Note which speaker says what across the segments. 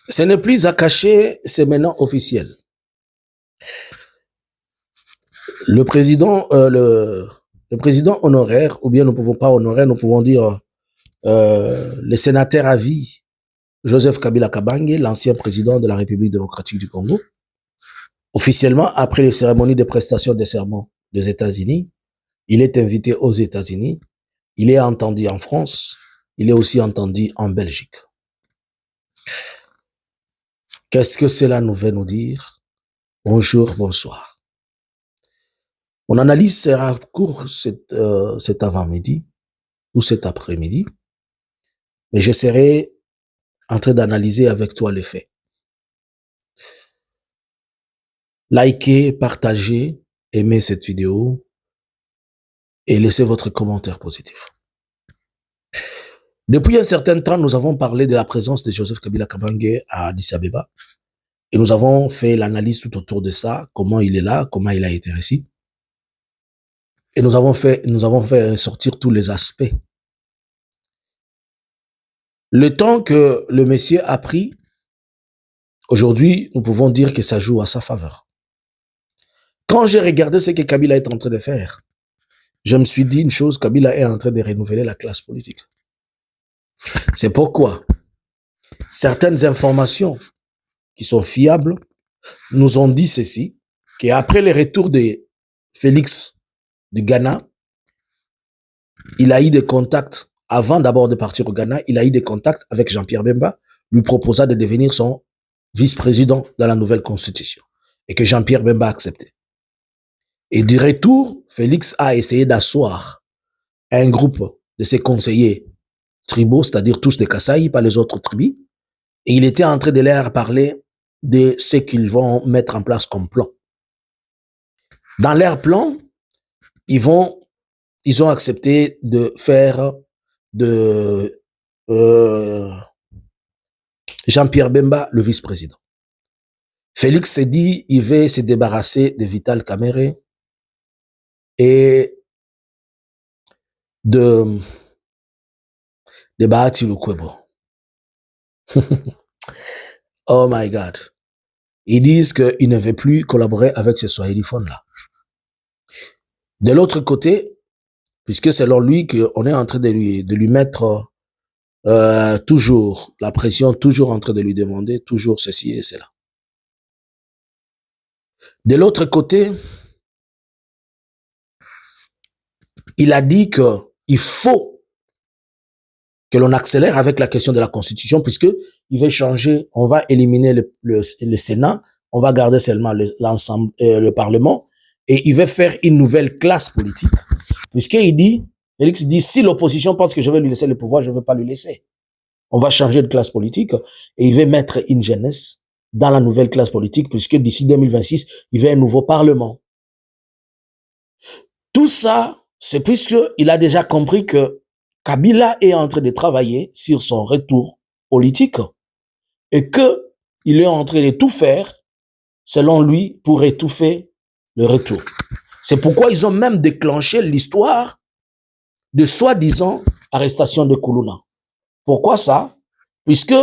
Speaker 1: Ce n'est plus à cacher, c'est maintenant officiel. Le président, le président honoraire, ou bien nous ne pouvons pas honoraire, nous pouvons dire le sénateur à vie, Joseph Kabila Kabange, l'ancien président de la République démocratique du Congo, officiellement, après les cérémonies de prestation de serment des États-Unis, il est invité aux États-Unis, il est entendu en France, il est aussi entendu en Belgique. Qu'est-ce que cela nous veut nous dire? Bonjour, bonsoir. Mon analyse sera courte cet avant-midi ou cet après-midi, mais je serai en train d'analyser avec toi les faits. Likez, partagez, aimez cette vidéo et laissez votre commentaire positif. Depuis un certain temps, nous avons parlé de la présence de Joseph Kabila Kabange à Addis Abeba et nous avons fait l'analyse tout autour de ça, comment il est là, comment il a été réussi. Et nous avons fait ressortir tous les aspects. Le temps que le monsieur a pris, aujourd'hui, nous pouvons dire que ça joue à sa faveur. Quand j'ai regardé ce que Kabila est en train de faire, je me suis dit une chose, Kabila est en train de renouveler la classe politique. C'est pourquoi certaines informations qui sont fiables nous ont dit ceci, qu'après le retour de Félix du Ghana, il a eu des contacts, avant d'abord de partir au Ghana, il a eu des contacts avec Jean-Pierre Bemba, lui proposa de devenir son vice-président dans la nouvelle constitution, et que Jean-Pierre Bemba a accepté. Et du retour, Félix a essayé d'asseoir un groupe de ses conseillers tribaux, c'est-à-dire tous des Kasaï, pas les autres tribus, et il était en train de leur parler de ce qu'ils vont mettre en place comme plan. Dans leur plan, ils ont accepté de faire de Jean-Pierre Bemba le vice-président. Félix s'est dit, il veut se débarrasser de Vital Kamerhe et de Bahati Lukwebo. Oh my God. Ils disent qu'ils ne veulent plus collaborer avec ces Swahiliphones-là. De l'autre côté, puisque selon lui, qu'on est en train de lui mettre toujours la pression, toujours en train de lui demander toujours ceci et cela. De l'autre côté, il a dit qu'il faut que l'on accélère avec la question de la Constitution, puisque il veut changer, on va éliminer le Sénat, on va garder seulement l'ensemble, le Parlement, et il veut faire une nouvelle classe politique, puisqu'il dit, Félix dit, si l'opposition pense que je vais lui laisser le pouvoir, je ne veux pas lui laisser. On va changer de classe politique, et il veut mettre une jeunesse dans la nouvelle classe politique, puisque d'ici 2026, il veut un nouveau Parlement. Tout ça, c'est puisqu'il a déjà compris que Kabila est en train de travailler sur son retour politique et qu'il est en train de tout faire, selon lui, pour étouffer le retour. C'est pourquoi ils ont même déclenché l'histoire de soi-disant arrestation de Koulouna. Pourquoi ça? Puisque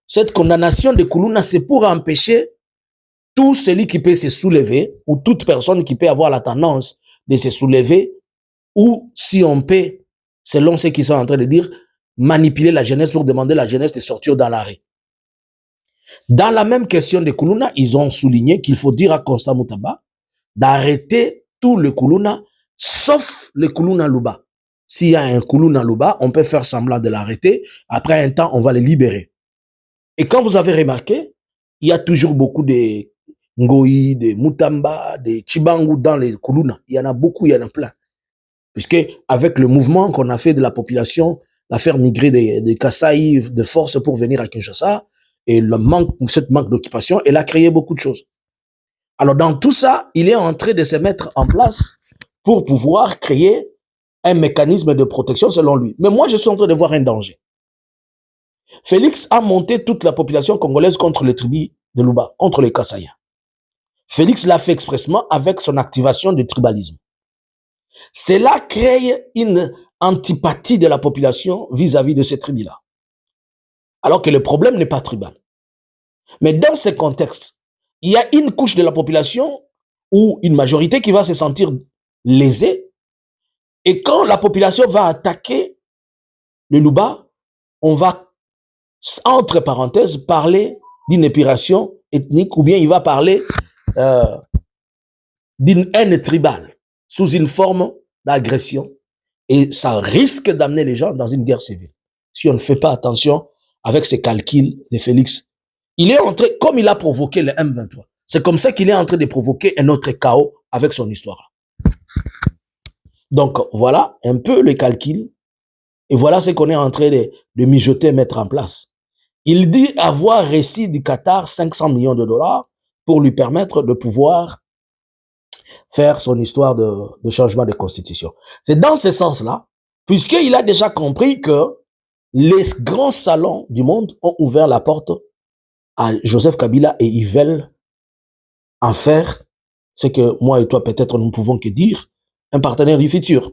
Speaker 1: cette condamnation de Koulouna, c'est pour empêcher tout celui qui peut se soulever ou toute personne qui peut avoir la tendance de se soulever ou si on peut, selon ce qu'ils sont en train de dire, manipuler la jeunesse pour demander à la jeunesse de sortir dans l'arrêt. Dans la même question de Koulouna, ils ont souligné qu'il faut dire à Constant Moutaba d'arrêter tout le Koulouna, sauf le Koulouna Louba. S'il y a un Koulouna Louba, on peut faire semblant de l'arrêter. Après un temps, on va le libérer. Et quand vous avez remarqué, il y a toujours beaucoup de Ngoï, de Moutamba, de Chibangu dans les Koulouna. Il y en a beaucoup, il y en a plein. Puisque avec le mouvement qu'on a fait de la population, la faire migrer des Kasaï de force pour venir à Kinshasa, et cette manque d'occupation, elle a créé beaucoup de choses. Alors dans tout ça, il est en train de se mettre en place pour pouvoir créer un mécanisme de protection selon lui. Mais moi, je suis en train de voir un danger. Félix a monté toute la population congolaise contre les tribus de Louba, contre les Kasaïens. Félix l'a fait expressement avec son activation du tribalisme. Cela crée une antipathie de la population vis-à-vis de ces tribus-là. Alors que le problème n'est pas tribal. Mais dans ce contexte, il y a une couche de la population ou une majorité qui va se sentir lésée. Et quand la population va attaquer le Louba, on va, entre parenthèses, parler d'une épuration ethnique ou bien il va parler euh, d'une haine tribale sous une forme d'agression. Et ça risque d'amener les gens dans une guerre civile. Si on ne fait pas attention avec ces calculs de Félix, il est entré, comme il a provoqué le M23, c'est comme ça qu'il est en train de provoquer un autre chaos avec son histoire. Donc voilà un peu le calcul et voilà ce qu'on est en train de mijoter, mettre en place. Il dit avoir reçu du Qatar 500 millions de dollars pour lui permettre de pouvoir faire son histoire de changement de constitution. C'est dans ce sens-là, puisqu'il a déjà compris que les grands salons du monde ont ouvert la porte à Joseph Kabila et ils veulent en faire ce que moi et toi peut-être nous ne pouvons que dire, un partenaire du futur.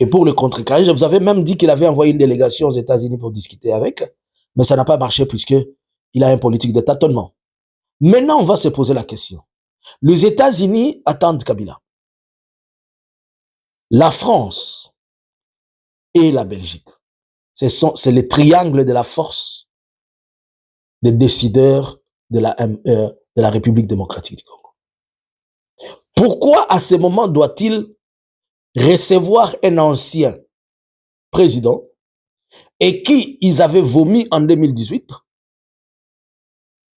Speaker 1: Et pour le contrecarrer, je vous avais même dit qu'il avait envoyé une délégation aux États-Unis pour discuter avec, mais ça n'a pas marché puisqu'il a une politique de tâtonnement. Maintenant, on va se poser la question. Les États-Unis attendent Kabila. La France et la Belgique, c'est le triangle de la force des décideurs de la République démocratique du Congo. Pourquoi à ce moment doit-il recevoir un ancien président et qui ils avaient vomi en 2018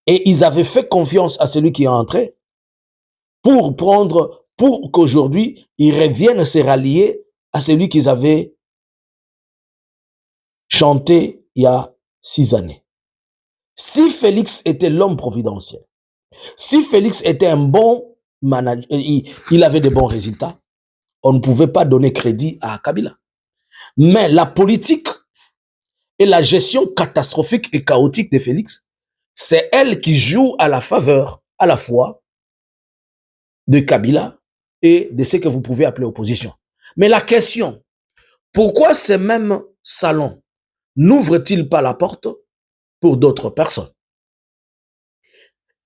Speaker 1: et ils avaient fait confiance à celui qui est entré pour qu'aujourd'hui ils reviennent se rallier à celui qu'ils avaient chanté il y a 6 années. Si Félix était l'homme providentiel, si Félix était un bon manager, il avait de bons résultats, on ne pouvait pas donner crédit à Kabila. Mais la politique et la gestion catastrophique et chaotique de Félix, c'est elle qui joue à la faveur, à la fois, de Kabila et de ce que vous pouvez appeler opposition. Mais la question, pourquoi ces mêmes salons n'ouvrent-ils pas la porte pour d'autres personnes?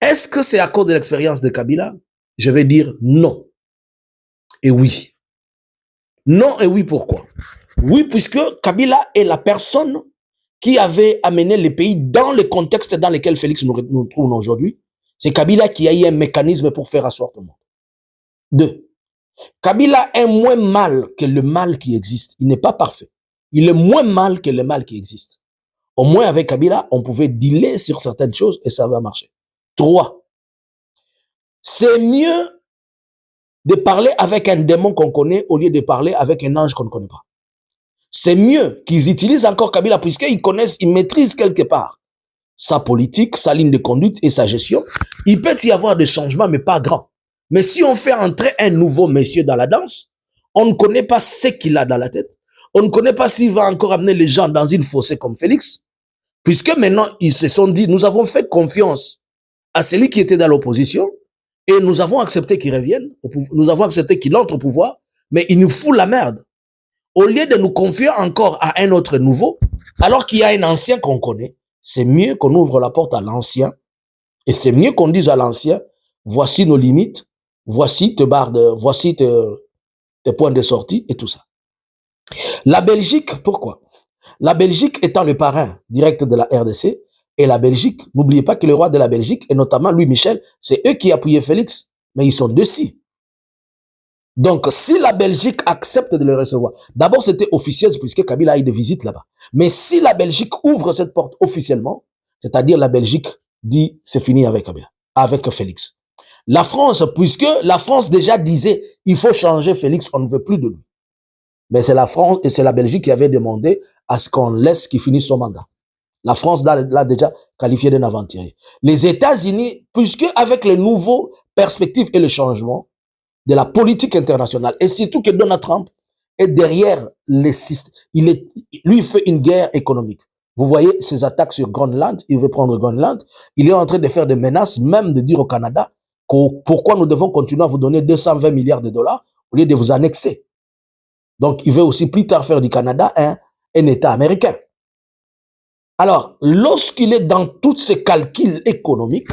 Speaker 1: Est-ce que c'est à cause de l'expérience de Kabila? Je vais dire non. Et oui. Non et oui, pourquoi? Oui, puisque Kabila est la personne qui avait amené le pays dans le contexte dans lequel Félix nous trouve aujourd'hui. C'est Kabila qui a eu un mécanisme pour faire asseoir tout le monde. 2. Kabila est moins mal que le mal qui existe. Il n'est pas parfait. Il est moins mal que le mal qui existe. Au moins avec Kabila, on pouvait dealer sur certaines choses et ça va marcher. 3. C'est mieux de parler avec un démon qu'on connaît au lieu de parler avec un ange qu'on ne connaît pas. C'est mieux qu'ils utilisent encore Kabila puisqu'ils connaissent, ils maîtrisent quelque part sa politique, sa ligne de conduite et sa gestion. Il peut y avoir des changements, mais pas grands. Mais si on fait entrer un nouveau monsieur dans la danse, on ne connaît pas ce qu'il a dans la tête. On ne connaît pas s'il va encore amener les gens dans une fossée comme Félix, puisque maintenant, ils se sont dit, nous avons fait confiance à celui qui était dans l'opposition et nous avons accepté qu'il revienne, nous avons accepté qu'il entre au pouvoir, mais il nous fout la merde. Au lieu de nous confier encore à un autre nouveau, alors qu'il y a un ancien qu'on connaît, c'est mieux qu'on ouvre la porte à l'ancien et c'est mieux qu'on dise à l'ancien, voici nos limites, voici voici tes points de sortie et tout ça. La Belgique, pourquoi? La Belgique étant le parrain direct de la RDC, et la Belgique, n'oubliez pas que le roi de la Belgique, et notamment Louis Michel, c'est eux qui appuyaient Félix, mais ils sont dessus. Donc, si la Belgique accepte de le recevoir, d'abord c'était officiel puisque Kabila a eu des visites là-bas. Mais si la Belgique ouvre cette porte officiellement, c'est-à-dire la Belgique dit c'est fini avec Kabila, avec Félix. La France, puisque la France déjà disait il faut changer Félix, on ne veut plus de lui. Mais c'est la France et c'est la Belgique qui avait demandé à ce qu'on laisse qu'il finisse son mandat. La France l'a déjà qualifié d'un aventurier. Les États-Unis, puisque avec les nouveaux perspectives et le changement de la politique internationale, et surtout que Donald Trump est derrière les systèmes, lui il fait une guerre économique. Vous voyez ses attaques sur Groenland, il veut prendre Groenland, il est en train de faire des menaces, même de dire au Canada pourquoi nous devons continuer à vous donner 220 milliards de dollars au lieu de vous annexer. Donc il veut aussi plus tard faire du Canada un État américain. Alors, lorsqu'il est dans tous ces calculs économiques,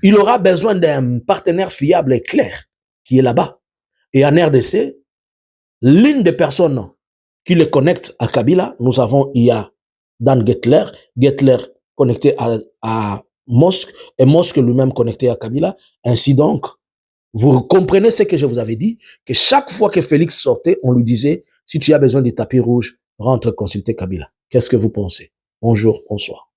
Speaker 1: il aura besoin d'un partenaire fiable et clair qui est là-bas. Et en RDC, l'une des personnes qui le connecte à Kabila, nous avons, il y a Dan Gettler, Gettler connecté à Mosk, et Mosk lui-même connecté à Kabila. Ainsi donc, vous comprenez ce que je vous avais dit, que chaque fois que Félix sortait, on lui disait, si tu as besoin du tapis rouge, rentre consulter Kabila. Qu'est-ce que vous pensez? Bonjour, bonsoir.